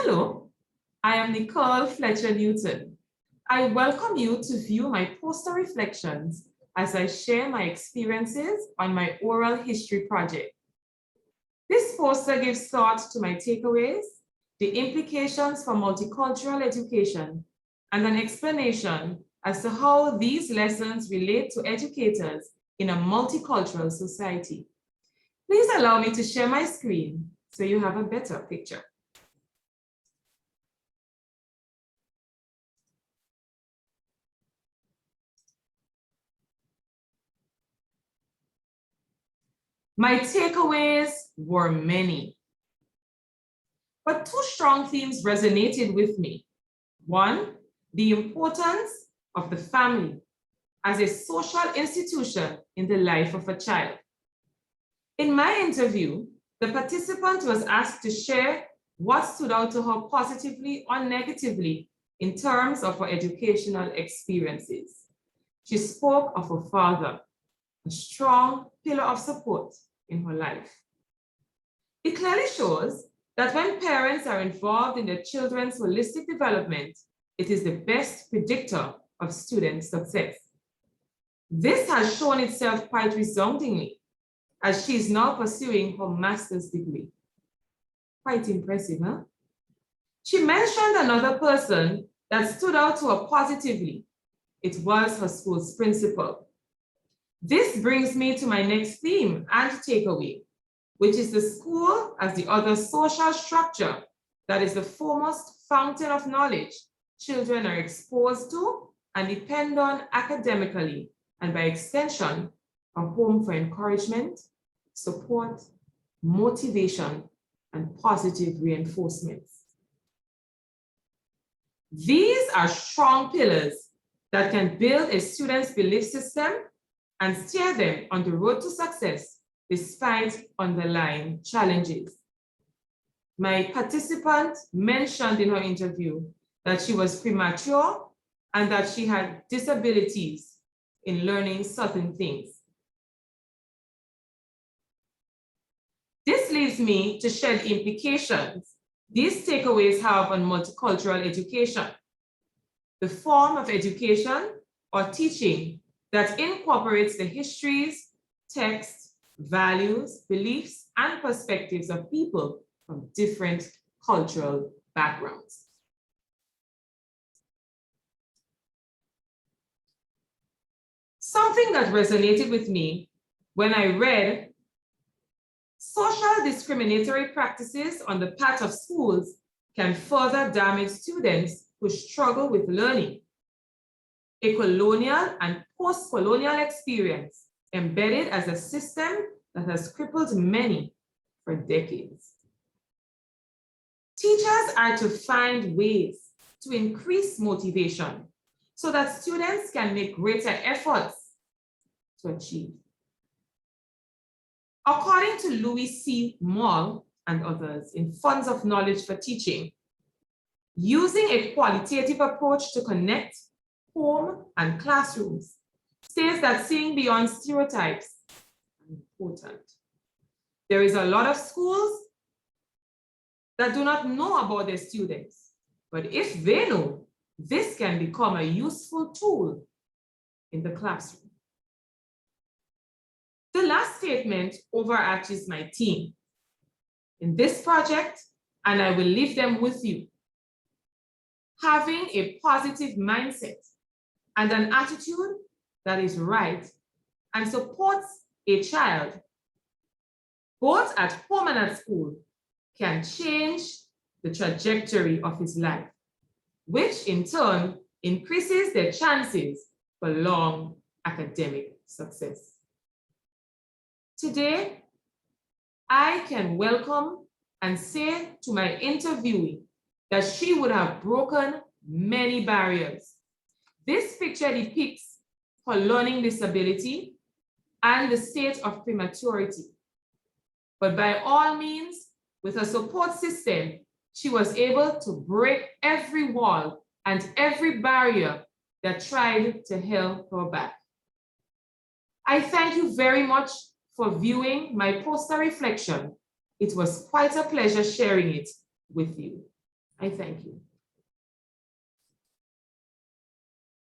Hello, I am Nicurl Fletcher-Newton. I welcome you to view my poster reflections as I share my experiences on my oral history project. This poster gives thought to my takeaways, the implications for multicultural education, and an explanation as to how these lessons relate to educators in a multicultural society. Please allow me to share my screen so you have a better picture. My takeaways were many, but two strong themes resonated with me. One, the importance of the family as a social institution in the life of a child. In my interview, the participant was asked to share what stood out to her positively or negatively in terms of her educational experiences. She spoke of her father, a strong pillar of support in her life. It clearly shows that when parents are involved in their children's holistic development, it is the best predictor of student success. This has shown itself quite resoundingly, as she is now pursuing her master's degree. Quite impressive, huh? She mentioned another person that stood out to her positively. It was her school's principal. This brings me to my next theme and takeaway, which is the school as the other social structure that is the foremost fountain of knowledge children are exposed to and depend on academically, and by extension, a home for encouragement, support, motivation, and positive reinforcements. These are strong pillars that can build a student's belief system and steer them on the road to success despite underlying challenges. My participant mentioned in her interview that she was premature and that she had disabilities in learning certain things. This leads me to share the implications these takeaways have on multicultural education, the form of education or teaching that incorporates the histories, texts, values, beliefs, and perspectives of people from different cultural backgrounds. Something that resonated with me when I read social discriminatory practices on the part of schools can further damage students who struggle with learning. A colonial and post-colonial experience embedded as a system that has crippled many for decades. Teachers are to find ways to increase motivation so that students can make greater efforts to achieve. According to Louis C. Moll and others in Funds of Knowledge for Teaching, using a qualitative approach to connect home and classrooms states that seeing beyond stereotypes is important. There is a lot of schools that do not know about their students, but if they know, this can become a useful tool in the classroom. The last statement overarches my team in this project, and I will leave them with you. Having a positive mindset and an attitude that is right and supports a child, both at home and at school, can change the trajectory of his life, which in turn increases their chances for long academic success. Today, I can welcome and say to my interviewee that she would have broken many barriers. This picture depicts her learning disability and the state of prematurity. But by all means, with a support system, she was able to break every wall and every barrier that tried to hold her back. I thank you very much for viewing my poster reflection. It was quite a pleasure sharing it with you. I thank you.